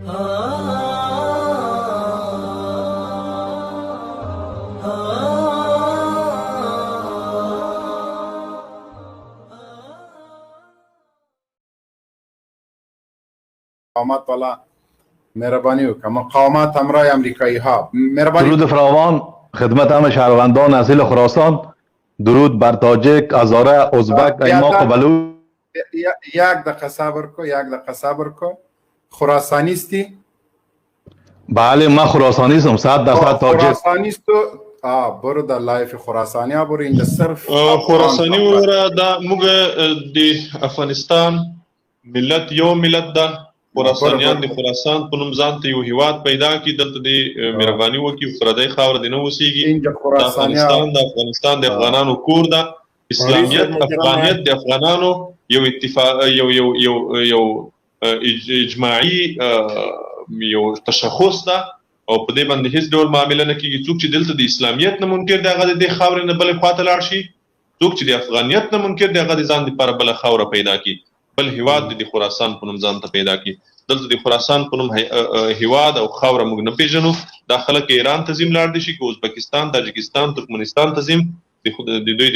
مقاومت والا مهرباني وکړه. مقاومت همراه امریکایی ها. مهرباني. درود فراوان خدمت همه شهروندان اصیل خراسان. درود بر تاجک، هزاره، ازبک، ایماق و بلوچ. یک دقیقه صبر کو. خراسانیستی؟ بله من خراسانیستم، 100% تاجک. خراسانیستو برو در لایف خراسانی ها برو، اینجا صرف خراسانی وره دا موږ د افغانستان ملت یو ملت ده. خراسانیان د خراسان په نوم ځان ته یو هیواد پیدا کړي، دلته د مهرباني وکړي، پردی خاوره دې نه اوسېږي. د افغانستان د افغانانو کور ده. اسلامیت افغانیت د افغانانو یو اتفاق یو اجماعي یو تشخص ده، او په دې باندې هیڅ ډول معامله نه کېږي. څوک چې دلته د اسلامیت نه منکر دی هغه د دې خاورې نه بلې خواته لاړ شي، څوک چې د افغانیت نه منکر دی هغه د ځان دپاره بله خاوره پیدا کړي، بل هیواد د خراسان په نوم ځان ته پیدا کړي. دلته د خراسان په نوم هیواد او خاوره موږ نه پیژنو. دا خلک ایران ته ځیم لاړ دي شي، که ازبکستان، تاجکستان، ترکمنستان ته ځیم د دوی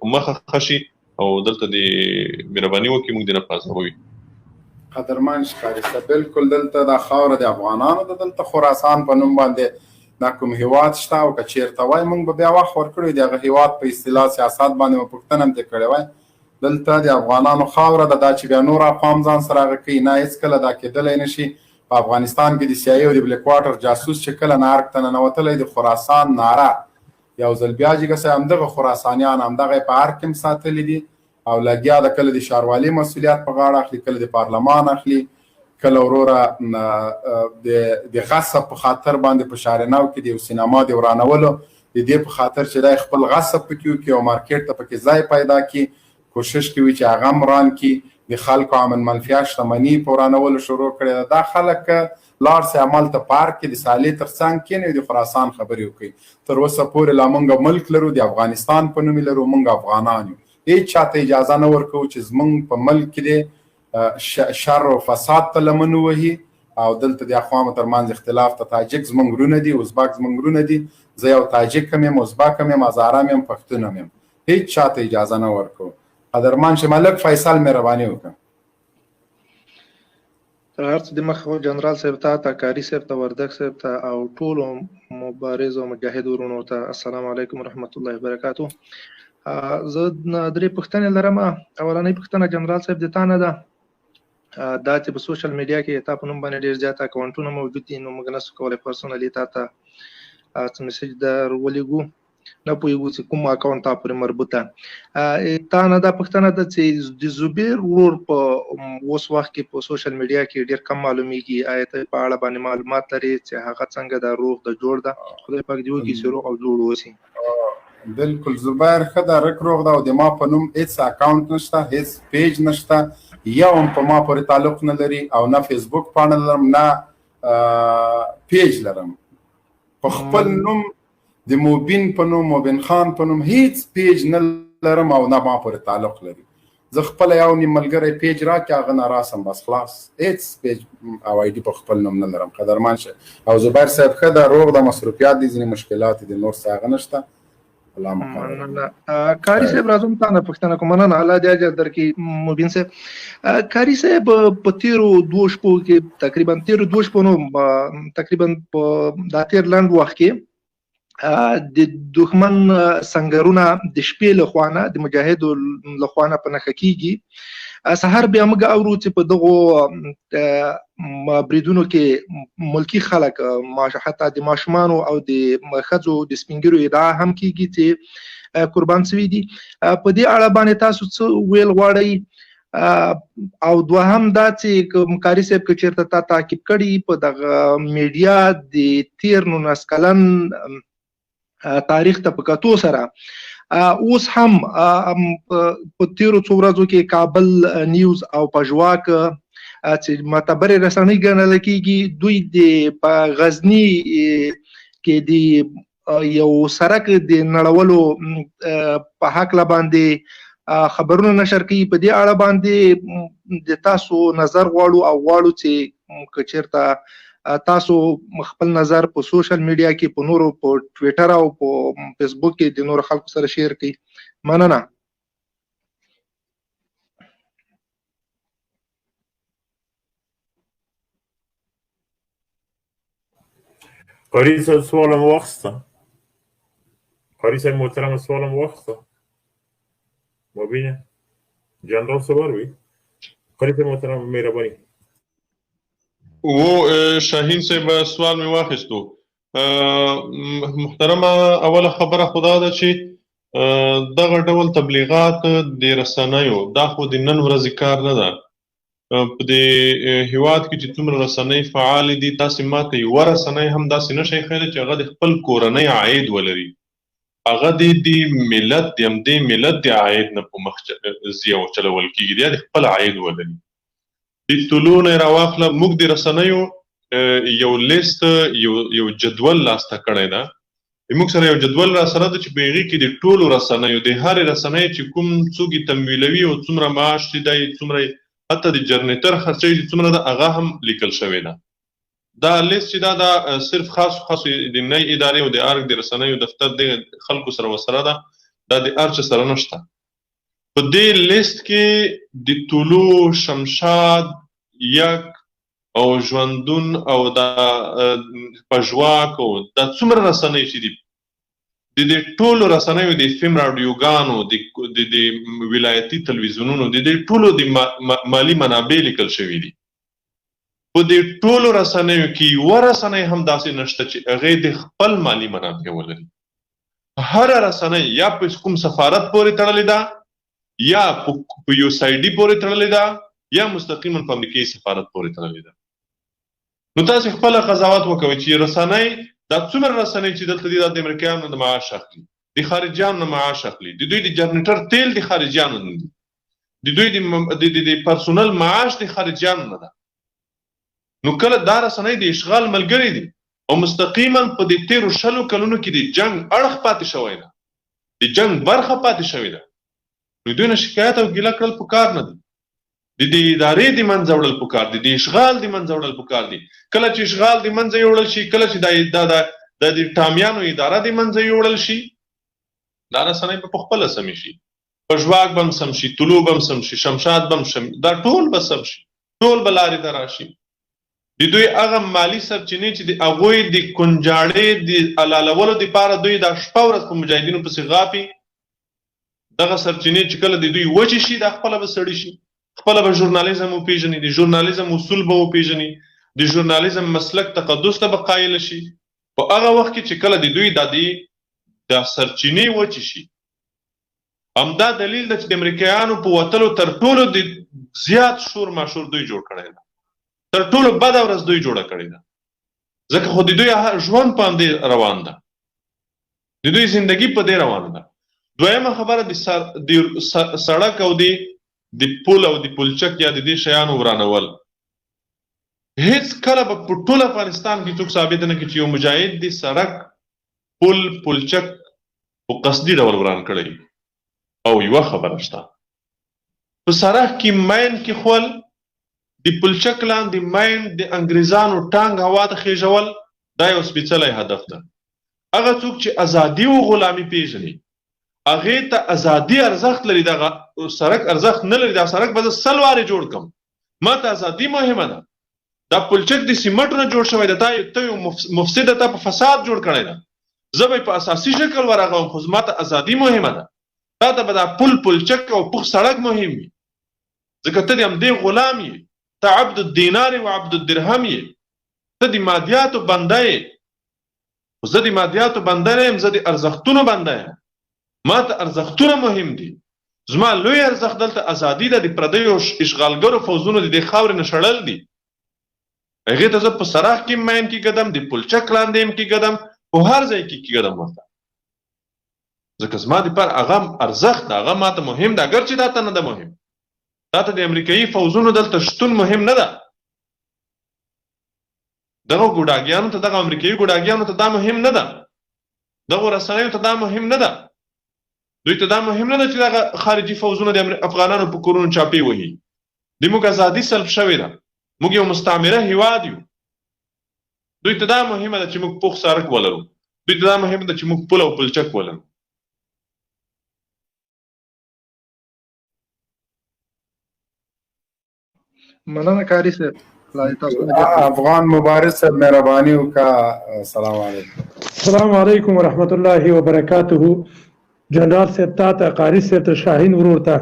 په مخه خشي او دلته د مهرباني وکړي موږ دې نه پازوي. قدرمن ښکاري ته بالکل دلته دا خاوره د افغانانو ده. دلته خراسان په نوم باندې دا کوم هیواد شته، او که چېرته وای موږ به بیا وخت ورکړی د هغه هیواد په اصطلاح سیاست باندې مو پوښتنه هم ترې کړې وای. دلته د افغانانو خاوره ده. دا چې بیا نور اقوام ځان سره هغه کوي، نه هېڅکله دا کېدلی نه شي. په افغانستان کې د سیایي او د بلیک واټر جاسوس چې کله نارک ته ننوتلی د خراسان ناره یو ځل بیا جګه سي همدغه خراسانیان همدغه یې په هر کې هم ساتلي دي، او لګیا د کله د ښاروالي مسؤلیت په غاړه اخلي، کله د پارلمان اخلي، کله وروره د غصب په خاطر باندې په شارنو کې د یو سینما د ورانولو د دې په خاطر چې دی خپل غصب پکې وکړي او مارکیټ ته پکې ځای پیدا کړي، کوشش کوي چې هغه هم وران کړي. د خلکو امن منفیه شتمني په ورانولو شروع کړې ده. دا خلک لاړ سي همالته پارک کې د سالې تر څنګ کښېنوي، د خراسان خبرې وکړي. تر اوسه پورې لا موږ ملک لرو، د افغانستان په نوم یې لرو، موږ افغانان یو. هیڅ چاته اجازه نه ورکوو چې زموږ په ملک کې د شر او فساد ته لمن ووهي. او دلته د اقوامو ترمنځ اختلاف ته تاجک زموږ ورونه دي، ازبک زموږ ورونه دي. زه یو تاجک هم یم، ازبک هم یم، هزاره هم یم، پښتون هم یم. هیڅ چاته اجازه نه ورکوو. قدرمن چې ملک فیصل مهرباني وکړه. تر هر څه دمخه جنرال صاحب ته، کاري صاحب ته، وردګ صاحب ته او ټولو مبارزو مجاهد ورونو ته السلام علیکم ورحمت الله وبرکاتو. زه درې پوښتنې لرم. اولنۍ پوښتنه جنرال صاحب د تا نه ده. دا چې په سوشل میډیا کې تا په نوم باندې ډېر زیات اکاونټونه موجود دي، نو موږ نسو کولی پرسونلي تا ته څه میسج در ولېږو، نه پوهېږو چې کوم اکاونټ تا پورې مربوطه. تا نه دا پوښتنه ده چې د زبیر ورور په اوس وخت کې په سوشل میډیا کې ډېر کم معلومیږي. آیا ته په اړه باندې معلومات لرې چې هغه څنګه ده، روغ ده، جوړ ده؟ خدای پاک دې وکړي چې روغ او جوړ اوسي. بالکل زبیر ښه ده، رک روغ ده، او د ما په نوم هېڅ اکاونټ نشته، هېڅ پیج نشته، یو هم په ما پورې تعلق نه لري، او نه فیسبوک پاڼه لرم، نه پیج لرم. په خپل نوم د مبین په نوم، مبین خان په نوم هیڅ پیج نه لرم، او نه ما پورې تعلق لري. زه خپله یو نیم ملګری پیج راکړي، هغه نه راسم، بس خلاص. هیڅ پیج او آی ډي په خپل نوم نه لرم. قدرمن شه. او زبیر صاحب ښه ده، روغ ده، مصروفیات دي، ځینې مشکلات دي، نور څه هغه نشته. کاري صاحب راځم تا نه پوښتنه کوم. مننه، الله دې اجر درکړي مبین صاحب. کاري صاحب په تېرو دوو شپو کې تقریبا په دا تېر لنډ وخت کې د دښمن سنګرونه د شپې له خوا نه د مجاهدو له خوا نه په نښه کېږي. سهار بیا موږ اورو چې په دغو بریدونو کې ملکي خلک، حتی د ماشومانو او د ښځو د سپین ږیرو ادعا هم کېږي چې قربان شوي دي. په دې اړه باندې تاسو څه ویل غواړئ؟ او دوهم دا چې کاري صاحب که چېرته تا تعقیب کړي په دغه میډیا د تېر 19 کلن تاریخ ته په کتو سره اوس هم په تیرو څو ورځو کې کابل نیوز او پژواک چې معتبرې رسنۍ ګڼل کېږي، دوی د په غزني کې د یو سړک د نړولو په هکله باندې خبرونه نشر کوي. په دې اړه باندې د تاسو نظر غواړو او غواړو چې که چېرته تاسو خپل نظر په سوشل میډیا کې په نورو په ټویټر او په فسبوک کې د نورو خلکو سره شیر کړئ. مننه. قاری صاحب سوالم واخسته. قاری صاحب محترم سوالم واخسته. مبین جنرال صبر وی. قاری صاحب محترم مهرباني. و شاهین صاحب سوال می واخیستو. محترمه اوله خبره خدا ده چې دغه ډول تبلیغات د رسنیو دا خو د نن ورځې کار نه ده. په دې هیواد کې چې څومره رسنۍ فعال دي تاسې ماته یوه رسنۍ هم داسې نشئ ښیلی چې هغه د خپل کورنۍ عاید ولري. هغه د ملت د همدې ملت د عاید نه په مخ چلول کېږي یا د خپل عاید ولري. د طلوع نه یې راواخله موږ د رسنیو یو لیست یو جدول لاسته کړی ده. موږ سره یو جدول را سره ده چې په هغې کې د ټولو رسنیو د هرې رسنۍ چې کوم څوک یې تمویلوي او څومره معاش چې دی څومره حتی د جرنیټر خرچه چې څومره ده هغه هم لیکل شوې ده. دا لیست چې دا صرف خاصو د نی ادارې او د ارګ د رسنیو دفتر د خلکو سره ورسره ده، دا د هر چا سره نشته. په دې لیست کې د طلوع، شمشاد، یک او ژوندون او د پژواک او دا څومره رسنۍ چې دي د دې ټولو رسنیو د فیم راډیوګانو د ولایتي تلویزیونونو د دې ټولو د مالی منابع لیکل شوي دي. په دې ټولو رسنیو کې یوه رسنۍ هم داسې نشته چې هغې د خپل مالی منابع ولري. هره رسنۍ یا په کوم سفارت پورې تړلې ده یا په یوځای پورې تړلې ده یا مستقیما په امریکایي سفارت پورې تړلې ده. نو تاسې خپله قضاوت وکوئ چې رسنۍ دا څومره رسنۍ چې دلته دي دا د امریکایانو نه معاش اخلي، د خارجیانو نه معاش اخلي، د دوی د جرنیټر تیل د خارجیانو نه دي، د دوی د پرسونل معاش د خارجیانو نه ده. نو کله دا رسنۍ د اشغال ملګري دي او مستقیما په د تیرو 20 کلونو کې د جنگ اړخ پاتې شوی ده، د جنگ برخه پاتې شوې ده. نو دوی نه شکایت او ګیله کړل پکار نه دي، د دې ادارې د منځه وړل پکار دي، د اشغال د منځه وړل پکار دي. کله چې اشغال د منځه یوړل شي، کله چې د ټامیانو اداره د منځه یوړل شي، دا رسنۍ به په خپله سمې شي. پژواک به هم سم شي، طلوع به هم سم شي، شمشاد به هم سم، دا ټول به سم شي، ټول به لارې ته راشي. د دوی هغه مالي سرچینې چې د هغوی د کنجاړې د حلالولو دپاره دوی دا شپه ورځ په مجاهدینو پسې غاپي، دغه سرچینې چې کله د دوی وچې شي دا خپله به سړي شي، خپله به ژورنالیزم وپېژني، د ژورنالیزم اصول به وپېژني، د ژورنالیزم مسلک تقدس ته به قایل شي. په هغه وخت کې چې کله د دوی دا سرچینې وچې شي، همدا دلیل ده چې د امریکایانو په وتلو تر ټولو د زیات شور ماشور دوی جوړ کړی ده، تر ټولو بده ورځ دوی جوړه کړې ده. ځکه خو د دوی ژوند په همدې روان ده، د دوی زندگی په دې روانه ده. دویمه خبره د سړک او د پل او د پلچک یا د دې شیانو ورانول. هیڅ کله به په ټول افغانستان کې څوک ثابت نه کړي چې یو مجاهد د سړک، پل، پلچک په قصدي ډول وران کړی. او یوه خبره شته، په سړک کې مین کې خول، د پلچک لاندې مین د انګریزانو ټانګ هوا ته خېژول، دا یو سپېڅلی هدف ده. هغه څوک چې ازادي او غلامي پیژني هغې ته ازادي ارزښت لري، دغه سړک ارزښت نه لري. دا سړک به زه 100 وارې جوړ کړم، ما ته ازادي مهمه ده. دا پلچک د سیمټو نه جوړ شوی ده، ته یو مفسد ته په فساد جوړ کړی ده، زه به په اساسي شکل ورغوم، خو زما ته ازادي مهمه ده. تا ته به دا پلچک او پوخ سړک مهم وي، ځکه ته د همدې غلام یې، ته عبد الدینار و عبد الدرهم یې، ته د مادیاتو بنده یې. خو زه د مادیاتو بنده نه یم، زه د ارزښتونو بنده یم. ما ته ارزښتونه مهم دي. زما لوی ارزښت دلته ازادي ده، د پردیو اشغالګرو فوزونو د دې خاورې نه شړل دي. هغې ته زه په سراح کې مین کې ګدم، د پلچک لاندې هم کې ګدم، په هر ځای کې ګدم ورته، ځکه زما دپاره هغه ارزښت ده، هغه ما ته مهم ده. اگر چې دا ته نه ده مهم، دا ته د امریکایي فوزونو دلته شتون مهم نه ده، دغه ګوډاګیانو ته، دغه امریکایي ګوډاګیانو ته دا مهم نه ده، دغه رسنیو ته دا مهم نه ده. دوی ته دا مهم نه ده چې دغه خارجي فوزونه د افغانانو په کورونو چاپې وهي. د موږ ازادي سلب شوې ده، موږ یو مستعمره هیواد یو. دوی ته دا مهمه ده چې موږ پوخ سړک ولرو، دوی ته دا مهمه ده چې موږ پل او پلچک ولرو. مننه کاری صاحب. افغان مبارز صاحب مهرباني وکړه. السلام علیکم. السلام علیکم ورحمت الله وبرکاته. جنرال صاحب ته قاری صاحب ته شاهین ورور ته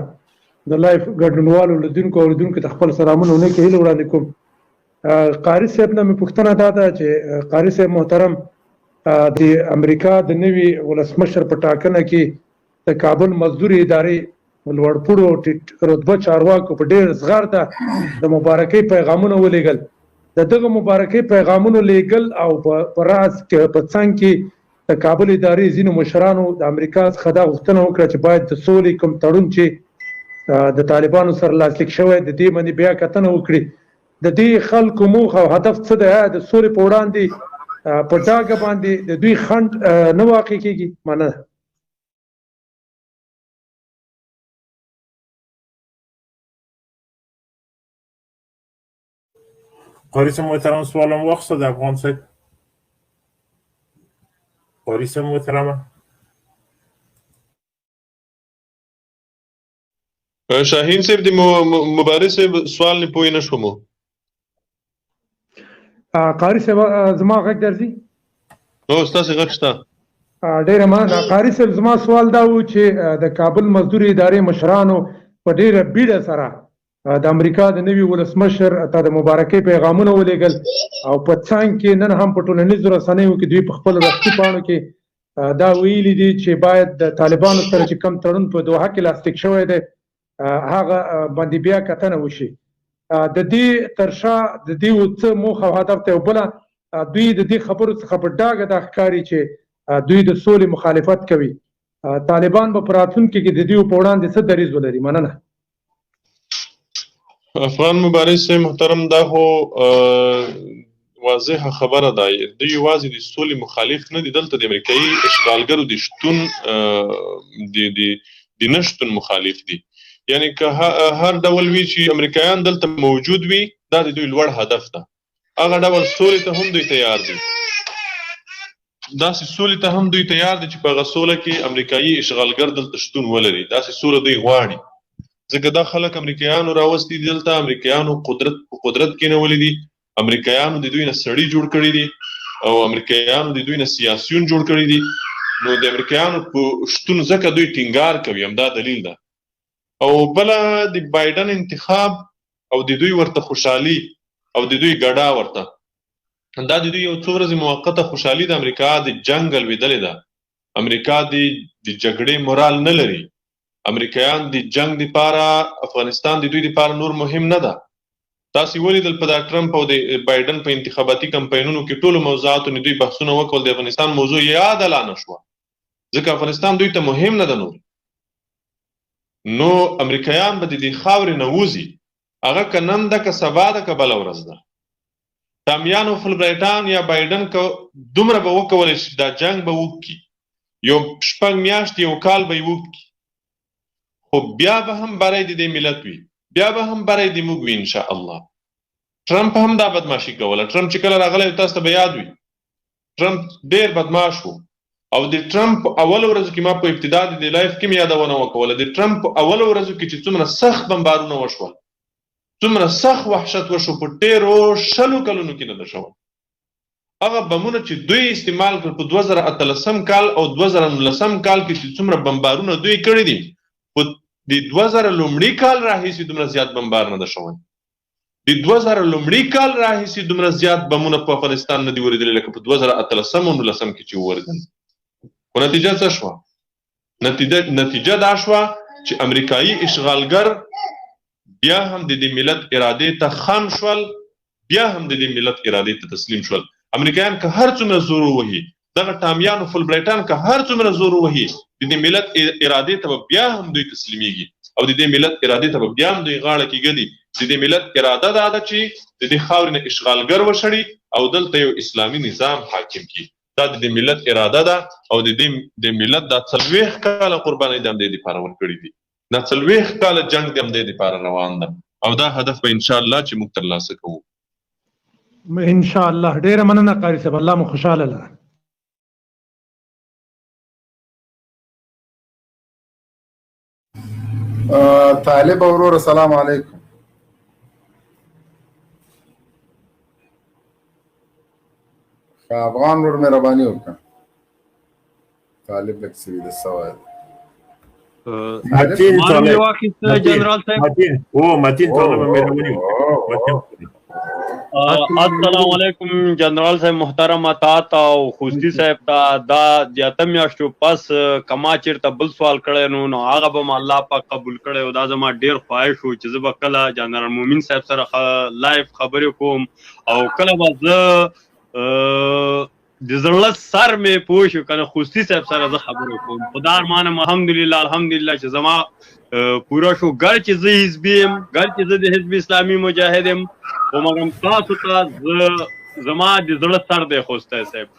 د لایف ګډونوالو لیدونکو اوریدونکو ته خپل سلامونه ونه کې هیله وړاندې کوم. قاری صاحب نه مې پوښتنه دا ده چې قاری صاحب محترم د امریکا د نوي ولسمشر په ټاکنه کې د کابل مزدوري ادارې لوړپوړو رتبه چارواکو په ډېر زغر ته د مبارکۍ پیغامونه ولیږل. د دغه مبارکۍ پیغامونو لیږل او په راز کې په څنګ کې د کابل ادارې ځینو مشرانو د امریکا څخه دا غوښتنه وکړه چې باید د سولې کوم تړون چې د طالبانو سره لاسلیک شوی د دې باندې بیا کتنه وکړي. د دې خلکو موخه او هدف څه دی؟ د سولې په وړاندې په ډاګه باندې د دوی خنډ نه واقع کیږي؟ مننه. قاری صاحب محترم سوالم واخسته د افغان صاحب. قاری صاحب محترمه شاهین صاحب د مبارز صاحب سوال نه پوه نه شوم. قاری صاحب زما غږ درځي؟ نو ستاسو غږ شته. ډېره مننه. قاری صاحب زما سوال دا و چې د کابل مزدوري ادارې مشرانو په ډېره بیړه سره د امریکا د نوي ولسمشر ته د مبارکۍ پیغامونه ولیږل او په څنګ کې نن هم په ټولنیزو رسنیو کې دوی په خپل رسمي پاڼو کې دا ویلي دي چې باید د طالبانو سره چې کم تړون په دوحه کې لاسلیک شوی دی هغه باندې بیا کتنه وشي. د دې تر شا د دې څه موخه او هدف دی؟ او بله دوی د دې خبرو څخه په ډاګه دا ښکاري چې دوی د سولې مخالفت کوي. طالبان به په راتلونکي کې د دې په وړاندې څه دریځ ولري؟ مننه. افغان مبارز صاحب محترم دا خو واضحه خبره ده. دوی یوازې د سولې مخالف نه دي، دلته د امریکایي اشغالګرو د شتون د نشتون مخالف دي. یعنی که هر ډول وي چې امریکایان دلته موجود وي دا د دوی لوړ هدف ده. هغه ډول سولې ته هم دوی تیار دي، داسې سولې ته هم دوی تیار دي چې په هغه سوله کې امریکایي اشغالګر دلته شتون ولري. داسې سوله دوی غواړي ځکه دا خلک امریکایانو راوستي دي دلته، امریکایانو قدرت کېنولي دي، امریکایانو د دوی نه سړي جوړ کړي دي او امریکایانو د دوی نه سیاسیون جوړ کړي دي. نو د امریکایانو په شتون ځکه دوی ټینګار کوي، همدا دلیل ده. او بله د بایډن انتخاب او د دوی ورته خوشحالي او د دوی ګډا ورته دا د دوی یو څو ورځې موقته خوشحالي د امریکا د جنګ لوېدلې ده. امریکا د جګړې مورال نه لري. امریکایان د جنگ لپاره افغانستان د دوی لپاره نور مهم نه ده. تاسې ولیدل په دا ټرمپ او د بایډن په انتخاباتي کمپاینونو کې ټولو موضوعاتو نه دوی بحثونه وکړل، د افغانستان موضوع یاد لا نه شوه ځکه افغانستان دوی ته مهم نه ده نور. نو امریکایان به د دې خاورې نه وځي، هغه که نن ده که سبا ده که بله ورځ ده. ټامیان او فلبرایټان یا بایډن که دومره به وکولی شي دا جنګ به وکړي، یو 6 میاشتې یو کال به یې وکړي، خو بیا به هم بری د دې ملت وي، بیا به هم بری د موږ وي انشاء الله. ټرمپ هم دا بدماشي کوله. ټرمپ چې کله راغلی تاسو ته به یاد وي ټرمپ ډېر بدماش و او د ټرمپ اول ورځو کې ما په ابتدا د لایف کې مې یادونه وکوله د ټرمپ اول ورځو کې چې څومره سخت بمبارونه وشول، څومره سخت وحشت وشو، په ډېرو 100 کلونو کې نه ده شوی. هغه بمونه چې دوی استعمال کړل په 2013 کال او 2019 کال کې چې څومره بمبارونه دوی کړي دي، په د 2000 لومړي کال راهیسې دومره زیات بمبار نه ده شوی. د 2000 لومړي کال راهیسې دومره زیات بمونه په افغانستان نه دي ورېدلي لکه په 2013 او 2019 کې چې وورېدل. خو نتیجه څه شوه؟ نتیجه دا شوه چې امریکایي اشغالګر بیا هم د دې ملت ارادې ته خام شول، بیا هم د دې ملت ارادې ته تسلیم شول. امریکایان که هر څومره زور ووهي، دغه ټامیان او فلبرایټان که هر څومره زور ووهي، د دې ملت ارادې ته بیا هم دوی تسلیمیږي او د دې ملت ارادې ته بیا هم دوی غاړه کېږدي. د دې ملت اراده دا ده چې د دې خاورې نه اشغالګر وشړي او دلته یو اسلامي نظام حاکم کړي. دا د ملت اراده ده او د ملت دا 40 کاله قرباني د همدې دپاره ورکړي دي، دا 40 کاله جنګ د همدې دپاره روان ده او دا هدف به انشاءالله چې موږ ترلاسه کوو. ان شاء الله. ډیره مننه قاری صاحب، الله مو خوشاله لره. طالب ورور السلام علیکم. افغان ورور مهرباني وکړه. طالب لک سوي د سوال متین طالب جنرال صاحب متین طالب مهرباني وکړه. السلام علیکم جنرال صاحب محترم، تا او خوستی صاحب ته دا زیاته میاشتو پس کما چیرته بل سوال کړی نو هغه به ما الله پاک قبول کړی او دا زما ډیر خواهش و چې زه به کله جنرال مبین صاحب سره لایف خبرې کوم او کله به زه د زړه سر مې پوه شو کنه خوستی صاحب سره زه خبرې کوم. خدا ارمانم الحمدلله چې زما پورا شو، ګر چې زه حزبي یم، ګر چې زه د حزب اسلامي مجاهد یم، خو مګر تاسو ته زما د زړه سر دی خوستی صاحب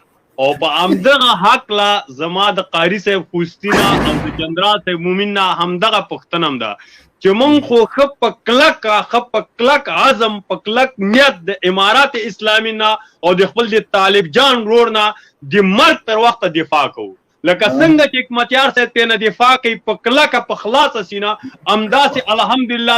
او په همدغه هکله زما د قاري صاحب خوستی نه او د جنرال صاحب مومن نه همدغه پوښتنه هم ده چې مونږ خو ښه په کلک عزم په کلک نیت د امارات اسلامي نه او د خپل د طالب جان ورور نه د مرګ تر وخته دفاع کوو، لکه څنګه چې حکمتیار صاحب ترې نه دفاع کوي په کلکه په خلاصه سینه، همداسې الحمدلله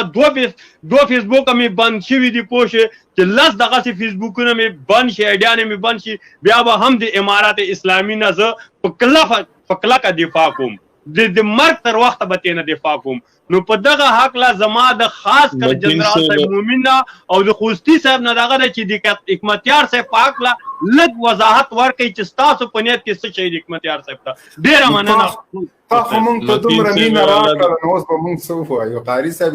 دو فسبوک مې بند شوي دي پوه شې چې 10 دغسې فسبوکونه مې بند شي، ایډیانې مې بند شي، بیا به هم د امارات اسلامي نه زه په کلکه دفاع کوم، د مرګ تر وخته به ترې نه دفاع کوم. نو په دغه هکله زما د خاص کر جنرال صاحب مومن نه او د خوستی صاحب نه دغه ده چې د حکمتیار صاحب په هکله لږ وضاحت ورکړئ چې ستاسو په نیت کې څه شی د حکمتیار صاحب ته. ډېره مننه. تا خو موږ ته دومره مینه راکړه نو اوس به موږ څه ووایو؟ قاري صاحب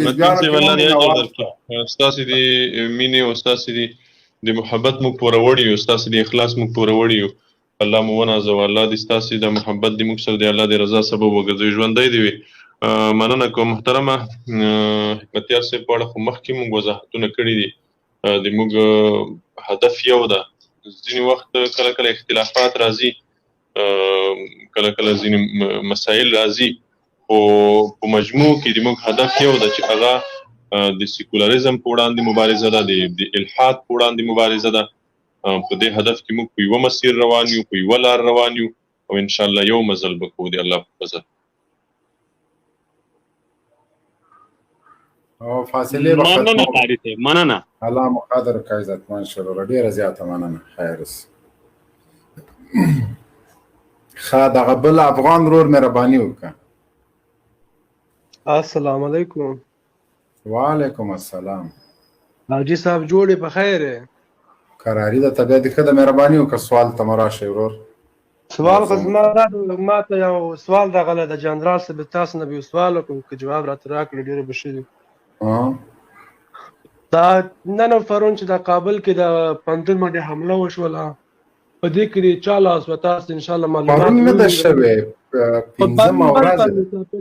ستاسې د مینې او ستاسې د محبت موږ پوره وړي یو، ستاسې د اخلاص موږ پوره وړي یو. الله مو ونازوه، الله دې ستاسې د محبت د موږ سره د الله د رضا سبب وګرځوي. ژوندی دې وي. مننه کوم محترمه حکمتیار صاحب په اړه خو مخکې موږ وضاحتونه کړي دي. د موږ هدف یو ده، ځینې وخت کله کله اختلافات راځي، کله کله ځینې مسایل راځي، خو په مجموع کې د موږ هدف یو ده چې هغه د سیکولریزم په وړاندې مبارزه ده، د الحاد په وړاندې مبارزه ده. په دې هدف کې موږ په یوه مسیر روان یو، په یوه لار روان یو او انشاءالله یو مزل به کوو د الله په فضل. او فاصلې به مننه قاری صاحب، مننه. الله مو قدر وکړي عزتمن شروع ډېره زیاته مننه. خیر اوسې. ښه دغه بل افغان ورور مهرباني وکړه. السلام علیکم. وعلیکم السلام. حاجی صاحب جوړې په خیر یې؟ کراري ده طبیعت دې ښه ده، مهرباني وکړه سوال ته مو راشئ ورور. سوال خو زما ما ته یو سوال راغلی د جنرال صاحب تاسو نه به یو سوال وکړم که جواب راته راکړي ډېره به ښه وي. دا نن او پرون چې د کابل کې د پوهنتون باندې حمله وشوله په دې کې د چا لاس و تاسو انشاءالله معلومات پرون نه ده شوې، پنځمه ورځ ده.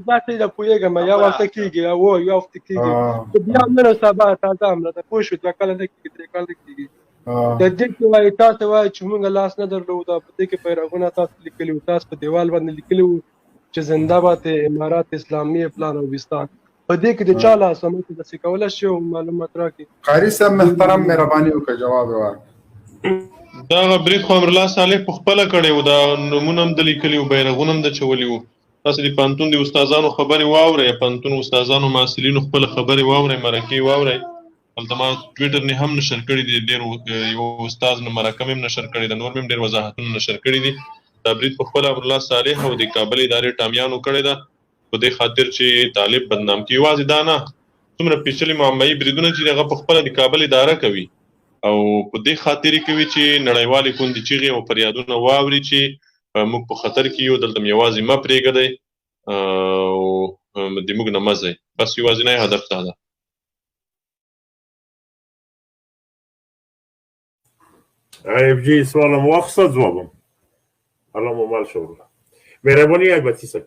دا څه ده پوهېږم یو وخته کېږي یو وخته کېږي خو بیا نن او سبا تازه حمله ده پوه شو 2 کاله نه کېږي 3 کاله نه کېږي. د دې کې وایي تاسو وایي چې موږ لاس نه درلود او په دې کې پیرغونه تاسو لیکلي وو، تاسو په دیوال باندې لیکلي وو چې زنده باد امارات اسلامي پلان او وستان. په دې کې د چا لاس هم ته داسې کولی شي معلومات راکړي؟ قاري صاحب محترم مهرباني وکړه جواب یې ورکړه. دغه برید خو امرالله صالح په خپله کړی وو، دا نومونه هم د لیکلي وو، بیرغونه هم د چولي وو. تاسو د پوهنتون د استادانو خبرې واورئ، پوهنتون استادانو محصلینو خپله خبرې واورئ، مرکې واورئ. هلته ما ټویټر نه هم نشر کړي دي، ډېر یو استاد نه مرکه مې هم نشر کړې ده، نور مې هم ډېر وضاحتونه نشر کړي دي. دا برید په خپله امرالله صالح او د کابل ادارې ټامیانو کړې ده په دې خاطر چې طالب بدنام کړي. یوازې دا نه، څومره پیچلي معمایي بریدونه چې هغه په خپله د کابل اداره کوي او په دې خاطر یې کوي چې نړیوالې کونډې چیغې او فریادونه واوري چې موږ په خطر کې یو، دلته یوازې مه پرېږدئ او د موږ نه مه ځئ. بس یوازینی هدف دا ده. ایف جی سوالم واخیسته ځوابم. الله مو مال شه وکړه. مهرباني اکبرتي صاحب.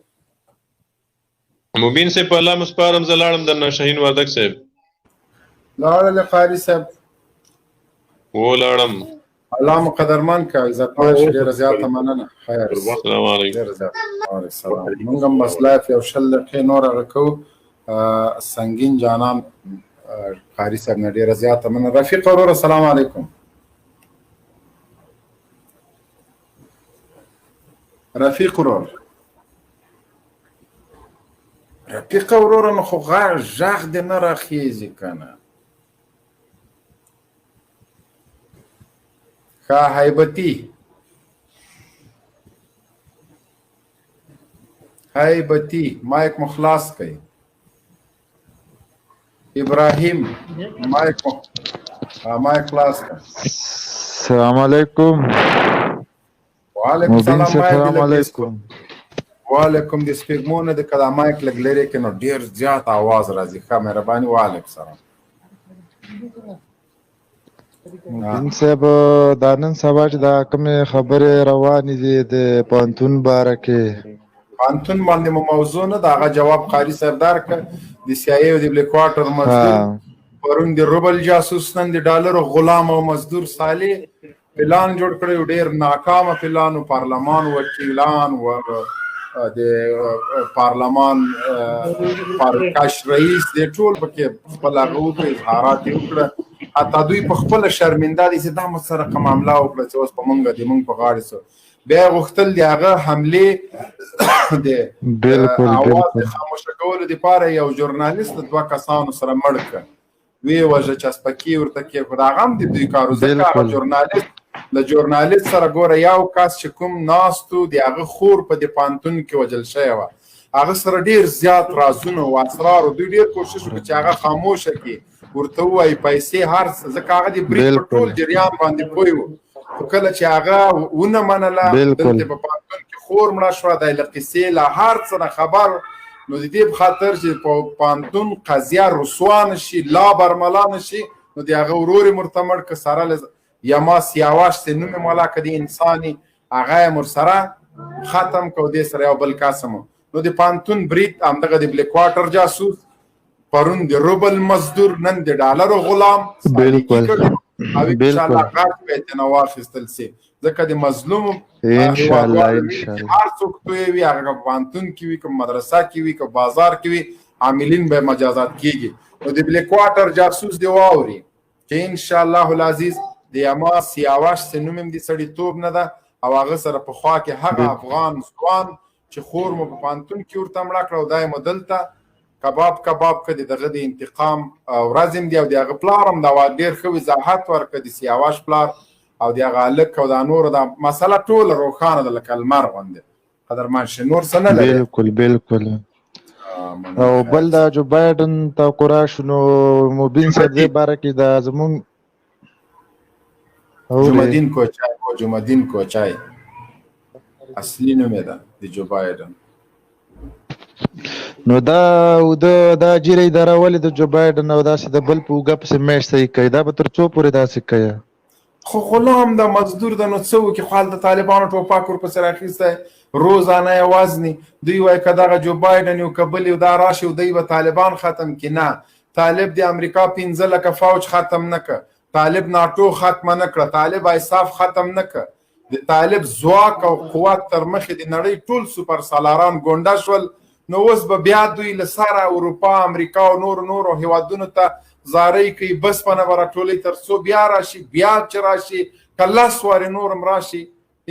مبین صاحب په الله مو سپارم، زه لاړم درنه شاهین وردک صاحب. لاړلې قاري صاحب؟ ولاړم. الله مقدرمن که عزتمن شي ډېره زیاته مننه. خیر السلام علیکم. ډېره زیاته وعلیکم السلام. موږ هم بس لایف یو شل دقیقې نور هغه کوو. سنگین جانان قاري صاحب نه ډېره زیاته مننه. رفیق وروره السلام علیکم. رفیق ورور رفیق وروره نو خو غږ دې نه راخیږي که نه. ښه هیبتي مایک مو خلاص کړئ. ابراهیم مایک خلاص کړئ. السلام علیکم. وعلیکم السلام. السلام علیکم. وعلیکم. د سپیګمو نه د کله مایک لږ لرې کړئ نو ډېر زیات आवाज راځي. ښه مهرباني. وعلیکم السلام. مبین صاحب دا نن سبا چې دا کومې خبرې روانې دي د پوهنتون باره کې، پوهنتون باندې مو موضوع نه ده، هغه جواب قاري صاحب درکړه. د سیايي او د بلیک واټر مزدور پرون د روبل جاسوس، نن د ډالرو غلام او مزدور صالح پلان جوړ کړی، ډېر ناکامه پلان و. پارلمان وکیلان و د پارلمان کاش رئیس د ټول پکې خپل هغه وکړه، اظهارات یې وکړه. حتی دوی په خپله شرمنده دي چې دا مو سره کوم حمله وکړه چې اوس په موږ په غاړې سو. بیا یې غوښتل د هغه حملې د اواز د خاموشه کولو دپاره یو ژورنالیست د 2 کسانو سره مړ کړه، ویې وژه، چسپکي ورته کېښود. هغه هم د دوی کار و، ځکه هغه ژورنالیست سره ګوره یو کس چې کوم ناست و د هغه خور په د پوهنتون کې وژل شوې وه، هغه سره ډېر زیات رازونه و اسرار و. دوی ډېر کوشش وکړي چې هغه خاموشه کړي، ورته ووایي پیسې هر څه، ځکه هغه د برید په ټول جریان باندې پوه و. خو کله چې هغه ونه منله، دلته په پوهنتون کې خور مړه شوه، دی له قصې له هر څه نه خبر. نو د دې په خاطر چې په پوهنتون قضیه رسوا نه شي، لا برملا نه شي، نو د هغه ورور یې ورته مړ کړه، سره یما سیاواش چې نوم یې ملاکه د انساني، هغه یې ورسره ختم کړ. دې سره یو بل کسم و. نو د پوهنتون برید همدغه د بلیک واټر جاسوس، پرون د روبل مزدور، نن د ډالرو غلام او انشاءالله غږ به یې ترنه واخیستل سي، ځکه د مظلوم هېوادوالو هر څوک توی وي، هغه که پوهنتون کې وي، که مدرسه کې وي، که بازار کې وي، عاملین به مجازات کېږي. نو د بلیک واټر جاسوس دې واوري چې انشاءالله العزیز د یما سیاوش چې نوم یې د سړیتوب نه ده، او هغه سره پخوا کې هغه افغان ځوان چې خور مو په پوهنتون کې ورته مړه کړه، او دا یې مو دلته کباب کړي، دغه د انتقام ورځ هم دي. او د هغه پلار هم دا ډېر ښه وضاحت ورکړه، د سیاوش پلار او د هغه هلک او دا نورو، دا مسله ټوله روښانه ده لکه لمر غوندې. قدرمن شي نور څه نه لري. بالکل. او بل دا جو بایډن ته کو راشو، نو مبین صاحب دې باره کې دا زمونږ جمعدین کوچای اصلي نوم یې ده د جو بایډن. نو دا جیره اداره ولې د جو بایډن او داسې د بل په اوږه پسې میش صحیح کوي؟ دا به تر څو پورې داسې کوي؟ خو غلام د مزدور د نو څه وکړي؟ خو هلته طالبانو ټوپک ورپسې راخیستی، روزانه یې وزني. دوی وایي که دغه جو بایډن یو که بل یو دا راشي او دوی به طالبان ختم کړي. نه، طالب د امریکا 15 لکه فوج ختم نه کړ، طالب ناټو ختمه نه کړه، طالب ایساف ختم نه کړ. د طالب ځواک او قوت تر مخې د نړۍ ټول سوپر سالاران ګونډه شول. نو اوس به بیا دوی له سره اروپا، امریکا او نورو هیوادونو ته زارۍ کوي، بس په نه به راټولوي تر څو بیا راشي. بیا چې راشي که 10 وارې نور هم راشي،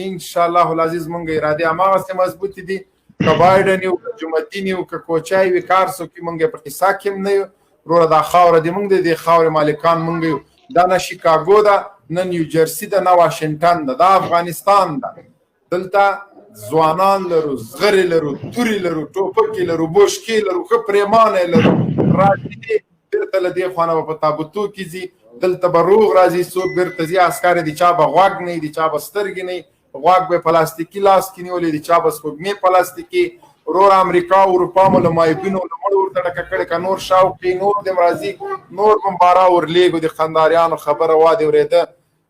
انشاءالله العزیز مونږ ارادې هماغسې مضبوطې دي. که بایډن یو، که جمعدین یو، که کوچای وي، کار څوک وي، مونږ یې په قصه کې هم نه یو. وروره دا خاوره د مونږ دی، د خاورې مالکان مونږ یو. دا نه شیکاګو ده، نه نیوجرسي ده، نه واشنګټن ده، دا افغانستان ده. دلته ځوانان لرو، زغرې لرو، تورې لرو، ټوپکې لرو، بوشکې لرو، ښه پرېمانه لرو. راځي بېرته له دې خوا نه به په تابوتو کې ځي، دلته به روغ راځي، څوک بېرته ځي. عسکر د چا به غوږ نه وي، د چا به سترګې نه وي، غوږ به پلاستیکي لاس کې نیولې، د چا به سپوږمۍ پلاستیکي. ورور امریکا او اروپا مو له مایبینو له مړو ورته ډکه کړې، که نور شاوخي نور دې هم راځي، نور به هم بارا ورلېږو. د خنداریانو خبره وا دې اورېده،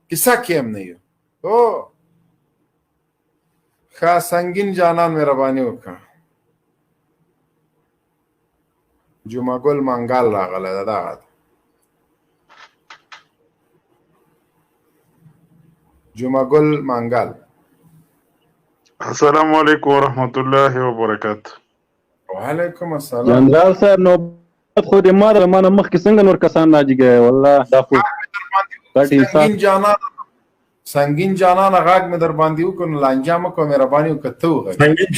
کیسه کې هم نه یو. ښه سنگین جانان مهرباني وکړه. جمعه ګل منګل راغلی ده، دغه ده. جمعه ګل منګل السلام علیکم ورحمت الله وبرکاته. وعلیکم السلام. جنرال صاحب نوبت خو دې ما د مانه مخکې څنګه نور کسان راجګي والله دا خو سنگین جانان غاګ مې در باندې وکړ لانجه مې کو مهرباني وکړه وغه سنگین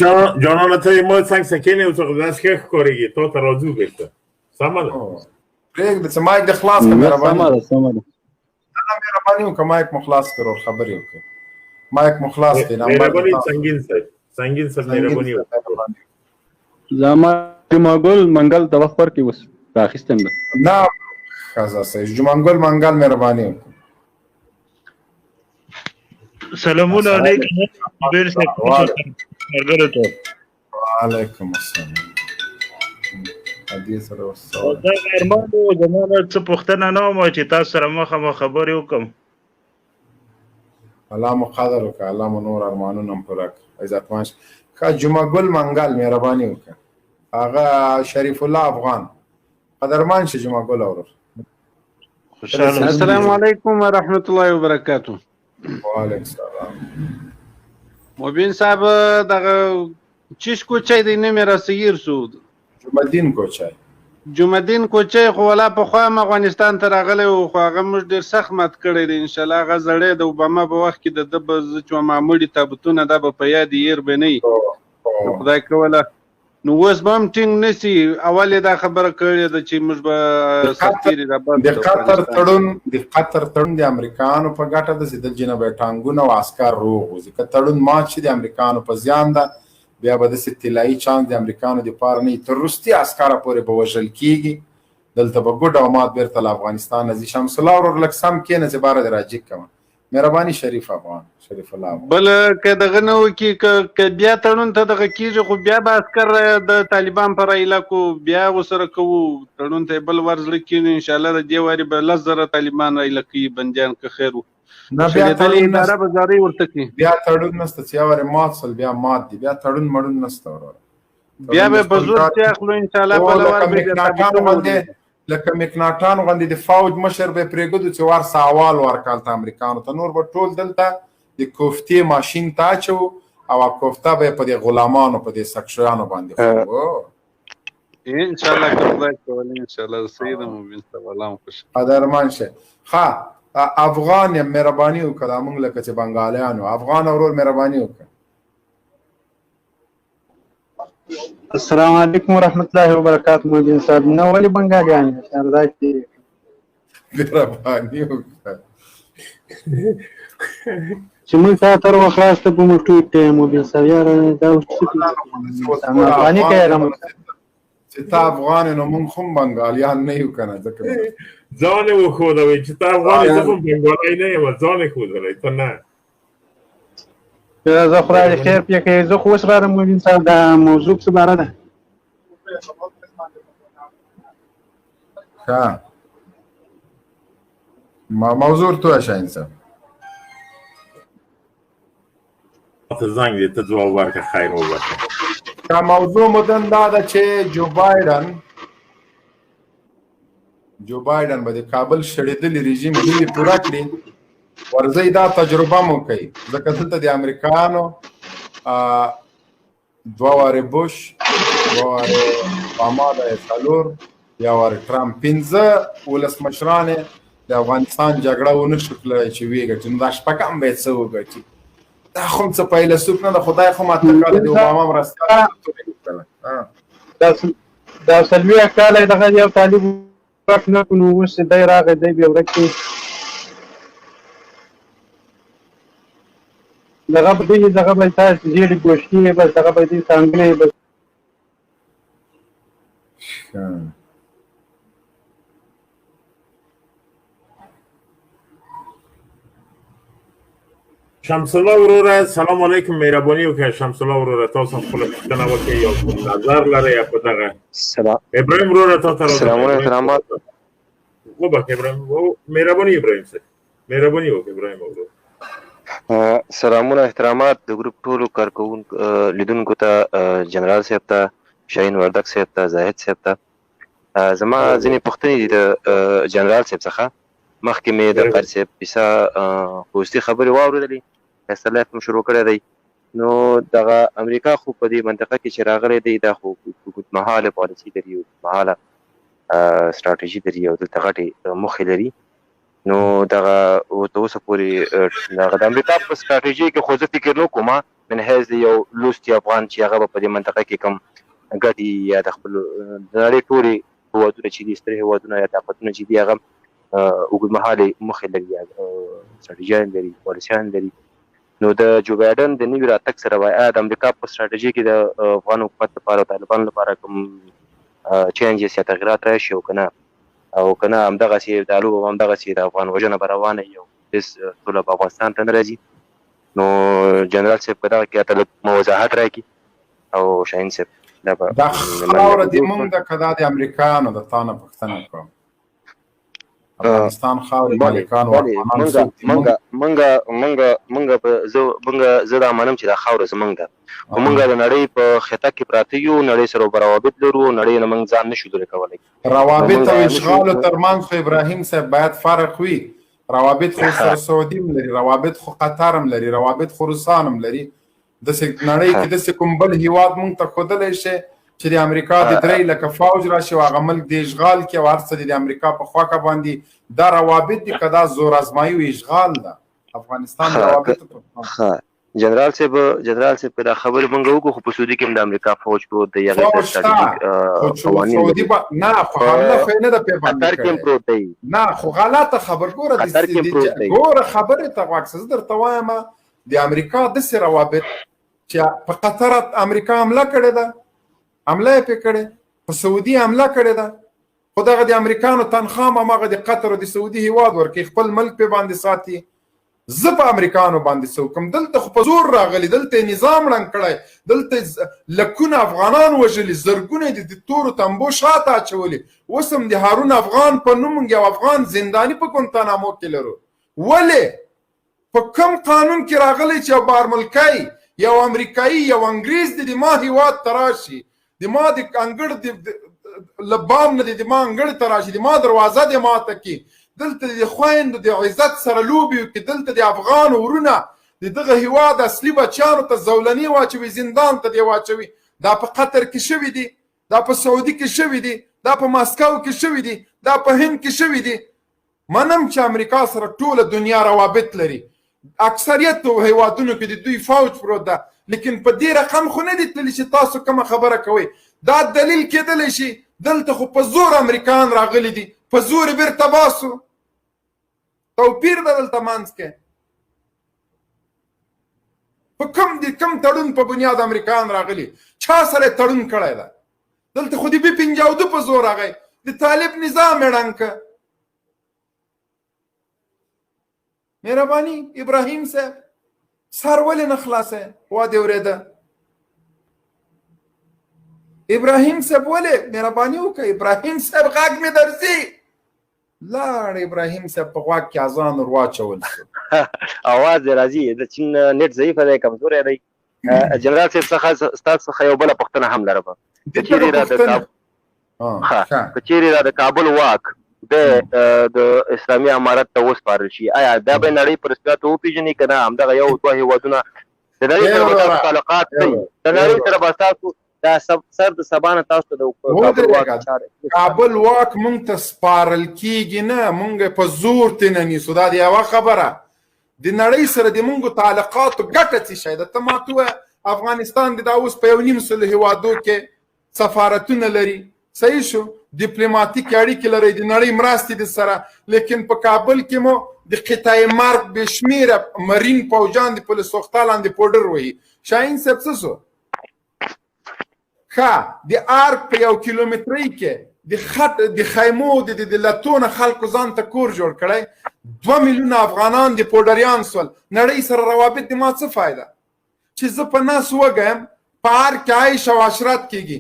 جانان ته ما څنګه سکینه او څنګه داس کې کوریږي ته ترازو وکړه سم ده پرېګ د سمایک د خلاص مهرباني سم ده مهرباني وکړه مایک مخلاص کړو خبرې وکړه مایک مخلاص کړه مهرباني سنگین صاحب مهرباني وکړه زما جمعګل منګل د وخت پر کې وس راخستم ده نه خزا سه جمعګل منګل مهرباني وکړه. سلامونه علیکم بیر صاحب. وعلیکم السلام. حدیث سره وسو دا ارمانو زموږ څه پوښتنه نه وه چې تاسو سره مخامخ خبرې وکړم. الله مو قدر وکړه الله مو نور ارمانونه هم پوره کړه عزتمن ښه جمعګل منګل مهرباني وکړه هغه شریف الله افغان قدرمن شه جمعګل اورر. السلام علیکم ورحمت الله وبرکاته. وعلیکم السلام. مبین صاحب دغه چیش کوچای دی نه میرا سیر سود جمعدین کوچای جمعدین کوچای خو ولا په خو افغانستان ته راغلی او خو هغه موږ ډیر سخت مات کړی دی ان شاء الله هغه زړې د اوباما په وخت کې د چې معمولی تابوتونه د په یاد یې بنئ خدای کوله نو اوس به هم ټینګ نسی اولې دا خبره کړې ده چې موږ به سختیري د قطر تړون د امریکایانو په ګټه ده چې دلته نه به ټانګونه او عسکر روغ وځي که تړون مات شي د امریکایانو په زیان ده بیا به داسې طلایي چانس د امریکایانو دپاره نه وي تر وروستي عسکره پورې به وژل کېږي دلته به ګوډ او مات بیرته له افغانستان نه ځي شمس الله ورور لږ سم کښېنه چې باره دې راجګ کړمه مهرباني شریف افغان شریف الله بل که دغه نه وکړي که بیا تړون ته دغه کېږي خو بیا به عسکر د طالبان په رایلاکو بیا ورسره کوو تړون ته یې بل ور زړه کېږي انشاءالله د دې وارې به 10,000 طالبان رایله کوي بندیان که خیر وو اداره به زارۍ ورته کړي بیا تړون نشته چې یو وارې مات سول بیا مات دي بیا تړون مړون نشته وروره بیا به په زور چې اخلو انشاءالله بله وار لکه مکناټان غوندې د فوج مشر به پرېږدو چې ور سوال ورکړل ته امریکانو ته نور به ټول دلته د کوفتې ماشین ته اچو او کوفته به په دې غلامانو په دې سکشیانو باندې خو انشاءالله که خدای کولی انشاءالله سید مبین صاحب الله مو خوش قدرمن شه ښه افغان یم مهرباني وکړه موږ لکه چې بنګالیانو افغان ورور مهرباني وکړه. السلام علیکم ورحمت الله وبرکاته مبین صاحب نه ولې بنګالیان شردا کې مهرباني وکړه چې موږ تا تر وخلاسته په موږ ټوټ مبین صاحب یاره دا څه مهرباني کوي چې تا افغان نو موږ هم بنګالیان نه یو کنه ځکه ځان وښودوي چې تا افغان زه هم بنګالی نه یم ځان یې ښودلی ته نه زه خدای دې خیر پرې کړي زه خو اوس راغلم مبین صاحب دا موضوع څه باره ده ښه موضوع تو شاهین صاحب ته زنګ دې ته ځواب ورکړه خیر وبخښه دا موضوع مدن دا ده چې جو بایدن به د کابل شړېدلي رژیم هیلې پوره کړي ورځئ دا تجربه مو کوي ځکه دلته د امریکایانو 2 وارې بوش 2 وارې اوباما د 4 بیا وارې ټرمپ 15 ولسمشران د افغانستان جګړه ونه شو کړلی چې ویې ګټي نو دا شپږم باید څه وګټي دا خو هم څه فیلسوف نه ده خدای خو ماته کاله د اوباما مرسته دا 40 کاله دغه یو طالب ورک نه کړو نو اوس دی راغی دی بیا ورک کړي دغه به دې دغه به تاسو زیړې ګوشتې بس دغه به دې څنګه بس شمس الله وروره سلام علیکم مهرباني وکړه شمس الله وروره تاسو خپل پوښتنه وکړئ یا کوم نظر لرئ یا په دغه سلام ابراهیم وروره تاسو سلامونه احترامات وبخښئ ابراهیم مهرباني ابراهیم صاحب مهرباني وکړئ ابراهیم وروره سلامونه احترامات د ګروپ ټولو کارکوونکو لیدونکو ته جنرال صاحب ته شاهین وردک صاحب ته زاهد صاحب ته زما ځینې پوښتنې دي د جنرال صاحب څخه مخکې مې د قاری صاحب کیسه پوستي خبرې واورېدلې، ښایسته لایف مو شروع کړی دی. نو دغه امریکا خو په دې منطقه کې چې راغلی دی دا خو اوږدمهاله پالیسي لري، اوږدمهاله ستراتیژي لري او دلته غټې موخې لري. نو دغه تر اوسه پورې دغه د امریکا په ستراتیژي کې خو زه فکر نه کوم من حیث د یو لوستي افغان چې هغه به په دې منطقه کې کوم ګټې یا د خپلو د نړۍ ټولې هېوادونه چې دي ستر هېوادونه یا طاقتونه چې دي هغه اوږدمهالې موخې لري یا ستراتیژیان لري، پالیسیان لري. نو د جو بایډن د نوي راتګ سره به د امریکا په ستراتیژي کې د افغان حکومت لپاره او طالبانو لپاره کوم چینجز یا تغیرات راشي او که نه همدغسې د الو به همدغسې د افغان وژنه به روانه وي او هېڅ سوله په افغانستان ته نه راځي. نو جنرال صاحب که دغه کې راته لږ وضاحت راکړي او شاهین صاحب دا خاوره دې مونږ ده که دا د امریکایانو د تا نه پوښتنه کوم؟ افغانستان خاورې مالکان زه دا منم چې دا خاوره زموږ ده، خو موږ د نړۍ په خطه کې پراته یو، نړۍ سره به روابط لرو، نړۍ نه موږ ځان نشو لرې کولی. روابط او اشغالو ترمنځ خو ابراهیم صاحب باید فرق وي. روابط خو سره سعودي هم لري، روابط خو قطر هم لري، روابط خو روسان هم لري. داسې نړۍ کې داسې کوم بل هېواد موږ ته ښودلی شي چې د امریکا د 3 لکه فوج راشي او هغه ملک د اشغال کې او هر څه د امریکا په خواکه باندې دا روابط دي که دا زور ازمایي او اشغال ده؟ افغانستان روابط جنرال صاحب که دا خبرې موږ وکړو خو په سعودي کې هم د امریکا فوج پروت دی، هغې ته ستراتیژیک قوانین لري. نه خو حمله خو یې نه ده پیبند قطر کې هم پروت دی. نه خو غلطه خبر ګوره خبرې ته غوږ شه. زه درته وایم د امریکا داسې روابط چې په قطر امریکا حمله کړې ده، حمله یې پرې کړې، په سعودي حمله کړې ده، خو دغه د امریکانو تنخوا هم هماغه د قطر او د سعودي هېواد ورکوي، خپل ملک پې باندې ساتي. زه په امریکانو باندې څه وکړم؟ دلته خو په زور راغلي، دلته یې نظام ړنګ کړی، دلته لکونه افغانان وژلي، زرګونه یې د تورو تمبو شاته اچولي. اوس هم د هارون افغان په نوم یو افغان زنداني په ګوانتانامو کې لرو. ولې؟ په کوم قانون کې راغلی چې یو بارملکی یو امریکایي یو انګریز د ما هېواد ته راشي، د ما د انګړ له بام نه د ما انګړ ته راشي، د ما دروازه د ماته کړي، دلته د خویندو د عزت سره لوبې وکړي، دلته د افغان ورونه د دغه هېواد اصلي بچیانو ته زولنې واچوي، زندان ته دې واچوي. دا په قطر کې شوي دي، دا په سعودي کې شوي دي، دا په ماسکو کې شوي دي، دا په هند کې شوي دي. منم چې امریکا سره ټوله دنیا روابط لري، اکثریت هېوادونو کې د دوی فوج پروت ده، لیکن په دې رقم خو نه دي تللي چې تاسو کومه خبره کوئ. دا دلیل کېدلی شي دلته خو په زور امریکایان راغلي دي، په زور یې بیرته باسو. توپیر ده دلته منځ کې. په کوم تړون په بنیاد امریکایان راغلي؟ چا سره یې تړون کړی ده؟ دلته خو د بي 52 په زور راغی، د طالب نظام یې ړنګ که. مهرباني ابراهیم صاحب سر ولې نه خلاصه؟ وا دې اورېده ابراهیم صاحب ولې؟ مهرباني وکړه ابراهیم صاحب غږ مې درځي. لاړ ابراهیم صاحب په غوږ کې اذان ور واچول شو. اواز یې راځي، د چین نیټ ضعیفه دی، کمزوری دی. جنرال صاحب څخه ستاسو څخه یو بله پوښتنه هم لرم. که چیرې را د کابل واک د اسلامي امارت ته وسپارل شي، آیا دا به نړۍ په رسمیت وپېژني که نه همدغه یو دوه هېوادونه د نړۍ سره به تاسو تعلقات کوي، د نړۍ سره به تاسو دا سر د سبا نه تاسو ته د کابل واک مونږ ته سپارل کېږي نه، مونږ په زور ترې نه نیسو. دا د یوه خبره د نړۍ سره د مونږ تعلقاتو ګټه څه شی ده؟ ته ماته ووایه افغانستان د دا اوس په 1.5 هېوادو کې سفارتونه لري، صحیح شو، ډیپلوماتیک اړیکې لري، د نړۍ مرستې د سره، لیکن په کابل کې مو د قطعې مرګ بې شمېره مرین پوجان د پولیس سوخته لاندې پوډر وهي. شاهین صاحب څه شو؟ ښه د ارګ په 1 کیلومترۍ کې د خیمو د لتونه خلکو ځان ته کور جوړ کړی، 2 میلیونه افغانان د پوډریان سول. نړۍ سره روابط د ما څه فایده؟ چې زه په ناس وږیم، په ارګ کې عیش او عشرت کېږي،